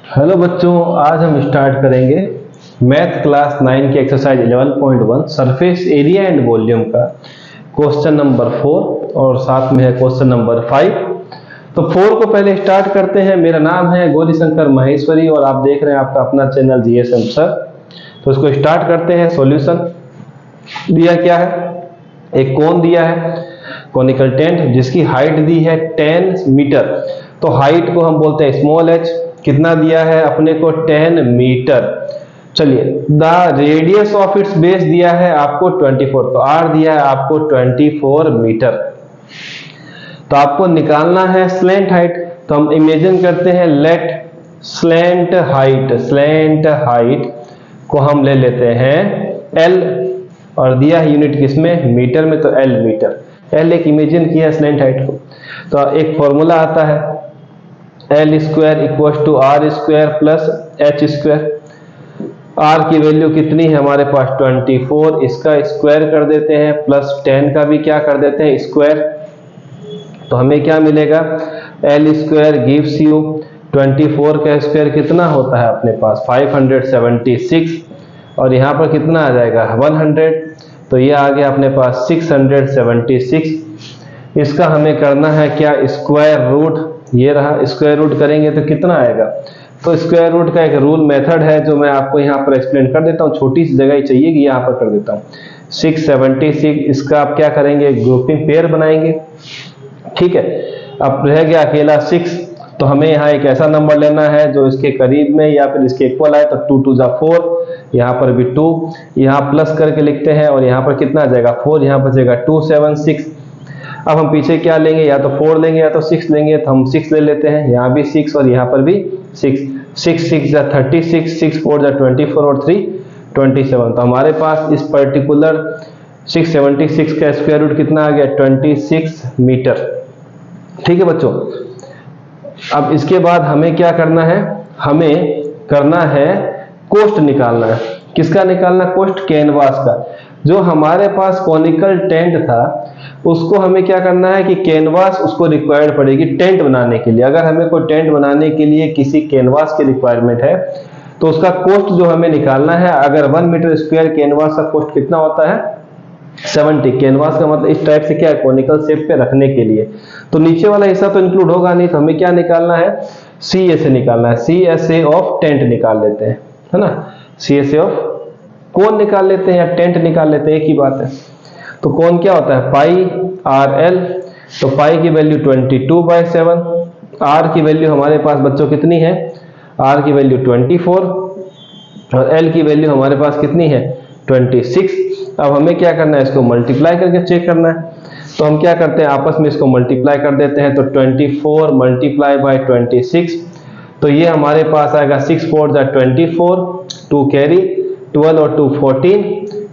Hello बच्चों, आज हम स्टार्ट करेंगे मैथ क्लास 9 की exercise 11.1 surface area and volume का क्वेश्चन नंबर 4 और साथ में है क्वेश्चन नंबर 5। तो 4 को पहले स्टार्ट करते हैं। मेरा नाम है गौरीशंकर महेश्वरी और आप देख रहे हैं आपका अपना चैनल जीएसएम सर। तो इसको स्टार्ट करते हैं। सॉल्यूशन दिया क्या है, एक कोन दिया है कॉनिकल टेंट जिसकी हाइट दी है 10 मीटर। तो हाइट को हम बोलते हैं स्मॉल h। कितना दिया है अपने को 10 मीटर। चलिए, the radius of its base दिया है आपको 24, तो r दिया है आपको 24 मीटर। तो आपको निकालना है स्लैंट हाइट। तो हम इमेजिन करते हैं, लेट स्लैंट हाइट को हम ले लेते हैं l और दिया है यूनिट किसमें, मीटर में, तो l मीटर। l एक इमेजिन किया स्लैंट हाइट को। तो एक फॉर्मूला आता है L square equal to R square plus H square. R की वैल्यू कितनी है हमारे पास 24, इसका स्क्वायर कर देते हैं प्लस 10 का भी क्या कर देते हैं स्क्वायर। तो हमें क्या मिलेगा, एल स्क्वायर गिव्स यू 24 का स्क्वायर कितना होता है अपने पास 576 और यहाँ पर कितना आ जाएगा 100। तो ये आ गया अपने पास 676। इसका हमें करना है क्या, स्क्वायर रूट। ये रहा, स्क्वायर रूट करेंगे तो कितना आएगा। तो स्क्वायर रूट का एक रूल मेथड है जो मैं आपको यहाँ पर एक्सप्लेन कर देता हूँ। छोटी सी जगह ही चाहिए कि यहाँ पर कर देता हूँ। 676, इसका आप क्या करेंगे, ग्रुपिंग पेयर बनाएंगे। ठीक है, अब रह गया अकेला 6। तो हमें यहाँ एक ऐसा नंबर लेना है जो इसके करीब में या फिर इसके इक्वल आए। तो 2 2 जा 4, यहाँ पर भी 2, यहाँ प्लस करके लिखते हैं और यहाँ पर कितना आ जाएगा 4, यहाँ बचेगा 2 7 6। अब हम पीछे क्या लेंगे, या तो 4 लेंगे या तो 6 लेंगे। तो हम 6 ले लेते हैं, यहाँ भी 6 और यहाँ पर भी 6। 6 6 जा 36, 6 4 जा 24 और 3 27। तो हमारे पास इस पर्टिकुलर 676 का स्क्वायर रूट कितना आ गया 26 मीटर। ठीक है बच्चों, अब इसके बाद हमें क्या करना है, हमें करना है कोस्ट निकालना है। किसका निकालना, कोस्ट कैनवास का। जो हमारे पास कॉनिकल टेंट था उसको हमें क्या करना है कि कैनवास उसको रिक्वायर्ड पड़ेगी टेंट बनाने के लिए। अगर हमें कोई टेंट बनाने के लिए किसी कैनवास की रिक्वायरमेंट है तो उसका कोस्ट जो हमें निकालना है। अगर 1 मीटर स्क्वायर कैनवास का कोस्ट कितना होता है 70। कैनवास का मतलब इस टाइप से क्या है, कॉनिकल शेप पे रखने के लिए। तो नीचे वाला हिस्सा तो इंक्लूड होगा नहीं, तो हमें क्या निकालना है, CSA निकालना है। CSA ऑफ टेंट निकाल लेते हैं, है ना। CSA ऑफ कोन निकाल लेते हैं या टेंट निकाल लेते हैं, एक ही बात है। तो कोन क्या होता है पाई RL। तो पाई की वैल्यू 22/7, R की वैल्यू हमारे पास बच्चों कितनी है, R की वैल्यू 24 और L की वैल्यू हमारे पास कितनी है 26। अब हमें क्या करना है, इसको मल्टीप्लाई करके चेक करना है। तो हम क्या करते हैं, आपस में इसको मल्टीप्लाई कर देते हैं। तो 24 मल्टीप्लाई बाय 26, तो ये हमारे पास आएगा 6 4 जा 24, 2 कैरी 12 और 2 14,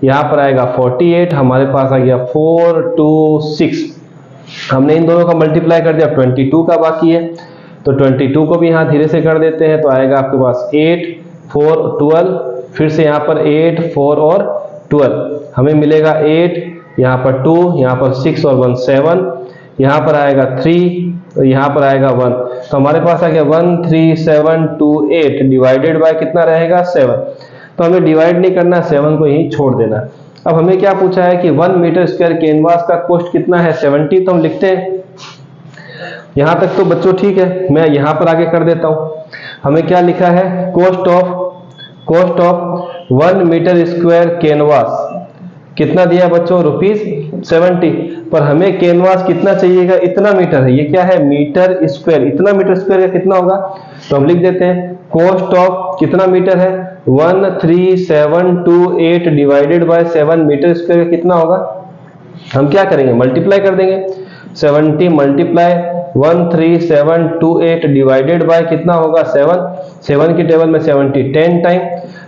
यहाँ पर आएगा 48। हमारे पास आ गया 4 2 6। हमने इन दोनों का मल्टीप्लाई कर दिया, 22 का बाकी है। तो 22 को भी यहाँ धीरे से कर देते हैं। तो आएगा आपके पास 8 4 12, फिर से यहाँ पर 8 4 और 12, हमें मिलेगा 8, यहाँ पर 2, यहाँ पर 6 और 1 7, यहाँ पर आएगा 3 और यहाँ पर आएगा 1। तो हमारे पास आ गया 1 3 7 2 8 डिवाइडेड बाय कितना रहेगा 7। तो हमें डिवाइड नहीं करना, 7 को यहीं छोड़ देना। अब हमें क्या पूछा है कि 1 मीटर स्क्वायर कैनवास का कॉस्ट कितना है 70। तो हम लिखते हैं, यहां तक तो बच्चों ठीक है। मैं यहां पर आगे कर देता हूं। हमें क्या लिखा है, cost of 1 metre square canvas कितना दिया बच्चों ₹70। पर हमें कैनवास कितना चाहिएगा, इतना मीटर है। ये क्या है मीटर स्क्वायर, इतना मीटर स्क्वायर का कितना होगा। तो हम लिख देते हैं कॉस्ट ऑफ कितना मीटर है 13728 डिवाइडेड बाय 7 मीटर स्क्वायर का कितना होगा। हम क्या करेंगे, मल्टीप्लाई कर देंगे। 70 मल्टीप्लाई 13728 डिवाइडेड बाय कितना होगा 7 की टेबल में 70 10 टाइम।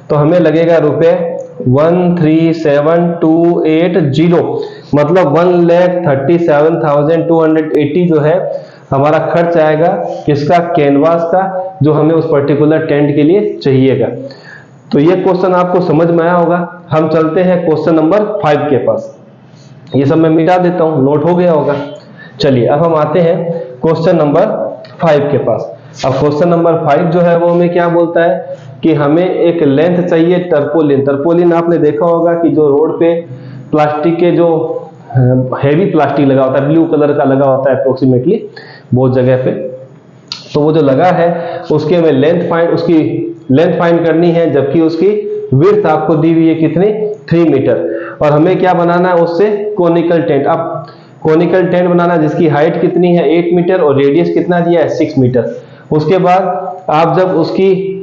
तो हमें लगेगा रुपए 137,280, मतलब 1,37,280 जो है हमारा खर्च आएगा किसका, कैनवास का, जो हमें उस पर्टिकुलर टेंट के लिए चाहिएगा। तो ये क्वेश्चन आपको समझ में आया होगा। हम चलते हैं क्वेश्चन नंबर 5 के पास। ये सब मैं मिटा देता हूं, नोट हो गया होगा। चलिए अब हम आते हैं क्वेश्चन नंबर 5 के पास। अब क्वेश्चन नंबर 5 जो है वो हमें क्या बोलता है कि हमें एक लेंथ चाहिए टर्पोलिन। टर्पोलिन आपने देखा होगा कि जो रोड पे प्लास्टिक के जो हैवी प्लास्टिक लगा होता है, ब्लू कलर का लगा होता है अप्रोक्सीमेटली बहुत जगह पे, तो वो जो लगा है उसकी हमें उसकी लेंथ फाइंड करनी है, जबकि उसकी विड्थ आपको दी हुई है कितनी, 3 मीटर। और हमें क्या बनाना है उससे, कोनिकल टेंट। अब कोनिकल टेंट बनाना जिसकी हाइट कितनी है 8 मीटर और रेडियस कितना दिया है 6 मीटर। उसके बाद आप जब उसकी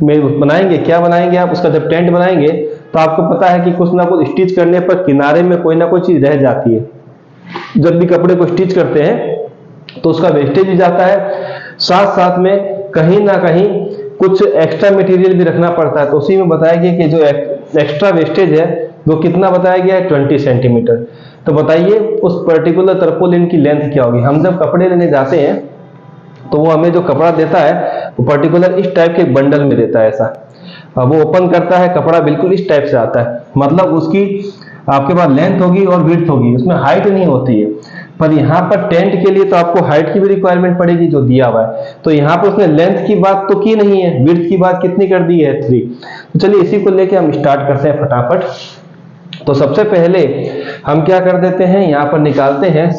बनाएंगे, क्या बनाएंगे आप, उसका जब टेंट बनाएंगे तो आपको पता है कि कुछ ना कुछ स्टिच करने पर किनारे में कोई ना कोई चीज रह जाती है। जब भी कपड़े को स्टिच करते हैं तो उसका वेस्टेज भी जाता है, साथ साथ में कहीं ना कहीं कुछ एक्स्ट्रा मटेरियल भी रखना पड़ता है। तो उसी में बताया गया कि जो एक्स्ट्रा वेस्टेज है वो कितना बताया गया है, 20 सेंटीमीटर। तो बताइए उस पर्टिकुलर टर्पोलिन की लेंथ क्या होगी। हम जब कपड़े लेने जाते हैं तो वो हमें जो कपड़ा देता है वो पर्टिकुलर इस टाइप के बंडल में देता है ऐसा। अब वो ओपन करता है, कपड़ा बिल्कुल इस टाइप से आता है, मतलब उसकी आपके पास लेंथ होगी और विड्थ होगी, उसमें हाइट नहीं होती है। पर यहाँ पर टेंट के लिए तो आपको हाइट की भी रिक्वायरमेंट पड़ेगी जो दिया हुआ है, तो यहाँ पर उसने लेंथ की बात तो की नहीं है, विड्थ की बात कितनी कर दी है, 3। तो चलिए इसी को लेके हम स्टार्ट करते हैं फटाफट। तो सबसे पहले हम क्या कर देते हैं, यहाँ पर निकालते हैं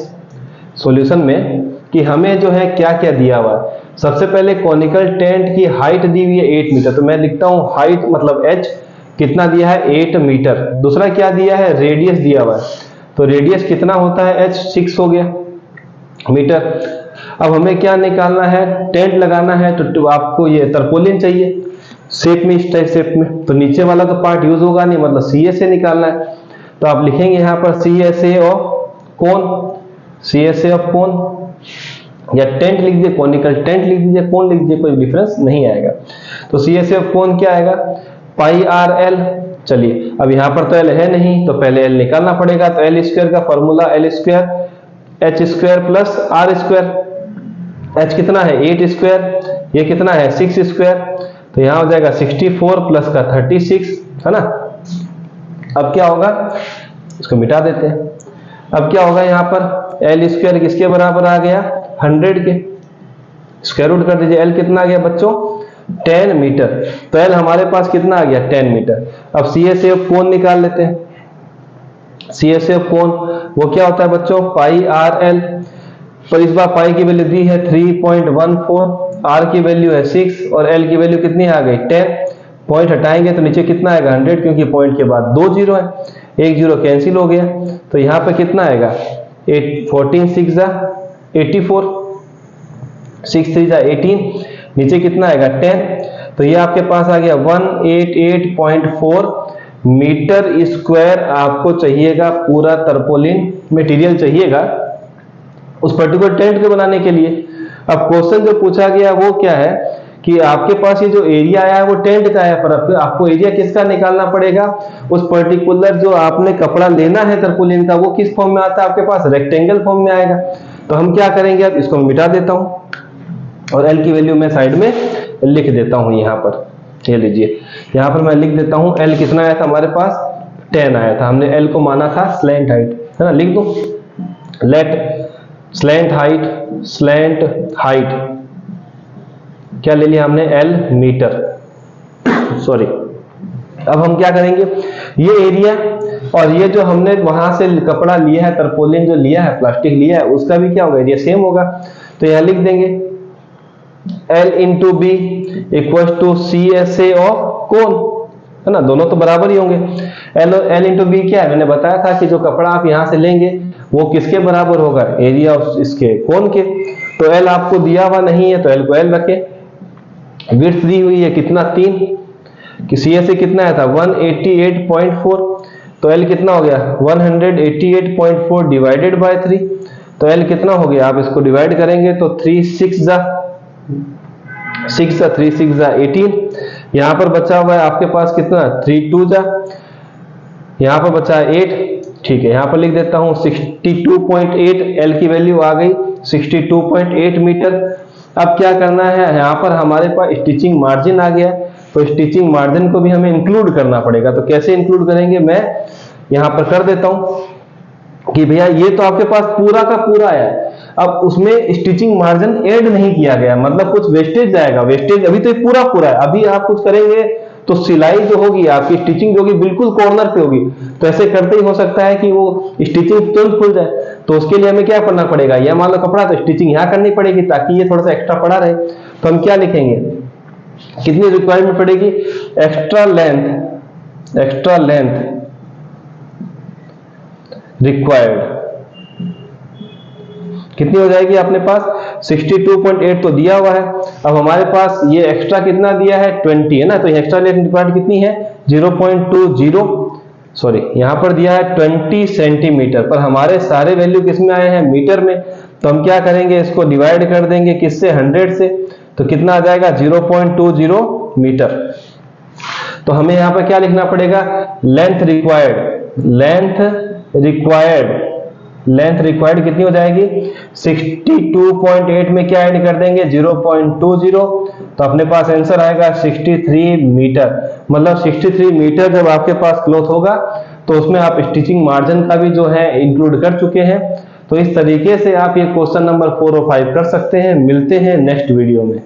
सॉल्यूशन में कि हमें जो है क्या क्या दिया हुआ है। सबसे पहले कॉनिकल टेंट की हाइट दी हुई है 8 मीटर, तो मैं लिखता हूं हाइट मतलब h कितना दिया है 8 मीटर। दूसरा क्या दिया है, रेडियस दिया हुआ है, तो रेडियस कितना होता है h, 6 हो गया मीटर। अब हमें क्या निकालना है, टेंट लगाना है, तो आपको ये टर्पोलिन चाहिए शेप में, इस टाइप शेप में। तो नीचे वाला तो पार्ट यूज होगा नहीं, मतलब CSA निकालना है। तो आप लिखेंगे यहाँ पर CSA ऑफ कौन, CSA ऑफ कौन, या टेंट लिख दीजिए, कॉनिकल टेंट लिख दीजिए, कौन लिख दीजिए, कोई डिफरेंस नहीं आएगा। तो CSA ऑफ कौन क्या आएगा, पाई आर एल। चलिए अब यहाँ पर तो एल है नहीं, तो पहले एल निकालना पड़ेगा। तो एल स्क्वायर का formula L square H square plus R square. H कितना है 8 स्क्वायर, ये कितना है 6 स्क्वायर, तो यहाँ हो जाएगा 64 प्लस का 36, है ना। अब क्या होगा, इसको मिटा देते हैं। अब क्या होगा, यहाँ पर एल स्क्वायर किसके बराबर आ गया, 100 के, स्क्वायर रूट कर दीजिए। एल कितना आ गया बच्चों, 10 मीटर। तो एल हमारे पास कितना आ गया, 10 मीटर। अब CSA ऑफ कोण निकाल लेते हैं। CSA ऑफ कोण वो क्या होता है बच्चों, पाई आर एल। पर इस बार पाई की वैल्यू दी है 3.14, आर की वैल्यू है 6 और एल की वैल्यू कितनी आ गई 10। पॉइंट हटाएंगे तो नीचे कितना आएगा 100, क्योंकि पॉइंट के बाद 2 जीरो है, एक जीरो कैंसिल हो गया। तो यहाँ पे कितना आएगा 14 6 जा 84, 6 3 जा 18, नीचे कितना आएगा 10। तो ये आपके पास आ गया 188.4 मीटर स्क्वायर आपको चाहिएगा, पूरा टर्पोलिन मटेरियल चाहिएगा उस पर्टिकुलर टेंट को बनाने के लिए। अब क्वेश्चन जो पूछा गया वो क्या है कि आपके पास ये जो एरिया आया है वो टेंट का है, पर आपको एरिया किसका निकालना पड़ेगा, उस पर्टिकुलर जो आपने कपड़ा लेना है टर्पोलिन का वो किस फॉर्म में आता है आपके पास, रेक्टेंगल फॉर्म में आएगा। तो हम क्या करेंगे, अब इसको मिटा देता हूं और एल की वैल्यू मैं साइड में लिख देता हूं। यहाँ पर ये लीजिए, यहाँ पर मैं लिख देता हूं एल कितना आया था हमारे पास 10 आया था, हमने एल को माना था स्लैंट हाइट, है ना। लिख दो लेट स्लैंट हाइट क्या ले लिया हमने, एल मीटर, सॉरी। अब हम क्या करेंगे, ये एरिया और ये जो हमने वहां से कपड़ा लिया है, टर्पोलिन जो लिया है, प्लास्टिक लिया है, उसका भी क्या होगा, एरिया सेम होगा। तो यहां लिख देंगे L into B equal to CSA of cone, है ना, दोनों तो बराबर ही होंगे। L इंटू बी क्या है, मैंने बताया था कि जो कपड़ा आप यहां से लेंगे वो किसके बराबर होगा, एरिया ऑफ इसके कोन के। तो L आपको दिया हुआ नहीं है तो L को L रखे, विड्थ दी हुई है कितना 3, कि CSA कितना आया था 188.4, तो L कितना हो गया 188.4 डिवाइडेड बाय 3। तो L कितना हो गया, आप इसको डिवाइड करेंगे तो 3 6 जा 3 6 जा 18। यहां पर बचा हुआ है आपके पास कितना 3 2 जा, यहां पर बचा है 8, ठीक है। यहां पर लिख देता हूं 62.8, L की वैल्यू आ गई 62.8 मीटर। अब क्या करना है, यहाँ पर हमारे पास स्टिचिंग मार्जिन आ गया, तो स्टिचिंग मार्जिन को भी हमें इंक्लूड करना पड़ेगा। तो कैसे इंक्लूड करेंगे, मैं यहाँ पर कर देता हूं कि भैया ये तो आपके पास पूरा का पूरा है, अब उसमें स्टिचिंग मार्जिन ऐड नहीं किया गया, मतलब कुछ वेस्टेज जाएगा। वेस्टेज अभी तो पूरा पूरा है, अभी आप कुछ करेंगे तो सिलाई जो होगी आपकी, स्टिचिंग जो होगी बिल्कुल कॉर्नर पे होगी, तो ऐसे करते ही हो सकता है कि वो स्टिचिंग तुरंत खुल जाए। तो उसके लिए हमें क्या करना पड़ेगा, यह मान लो कपड़ा तो स्टिचिंग यहाँ करनी पड़ेगी ताकि ये थोड़ा सा एक्स्ट्रा पड़ा रहे। तो हम क्या लिखेंगे, कितनी रिक्वायरमेंट पड़ेगी, एक्स्ट्रा लेंथ रिक्वायर्ड कितनी हो जाएगी अपने पास, 62.8 तो दिया हुआ है। अब हमारे पास ये एक्स्ट्रा कितना दिया है, 20 है ना, तो एक्स्ट्रा लेंथ रिक्वायर्ड कितनी है, 0.20, सॉरी यहां पर दिया है 20 सेंटीमीटर, पर हमारे सारे वैल्यू किस में आए हैं, मीटर में। तो हम क्या करेंगे, इसको डिवाइड कर देंगे किससे, 100 से, तो कितना आ जाएगा 0.20 मीटर। तो हमें यहां पर क्या लिखना पड़ेगा, लेंथ रिक्वायर्ड कितनी हो जाएगी, 62.8 में क्या ऐड कर देंगे, 0.20, तो अपने पास आंसर आएगा 63 मीटर। मतलब 63 मीटर जब आपके पास क्लॉथ होगा तो उसमें आप स्टिचिंग मार्जिन का भी जो है इंक्लूड कर चुके हैं। तो इस तरीके से आप ये क्वेश्चन नंबर 4 और 5 कर सकते हैं। मिलते हैं नेक्स्ट वीडियो में।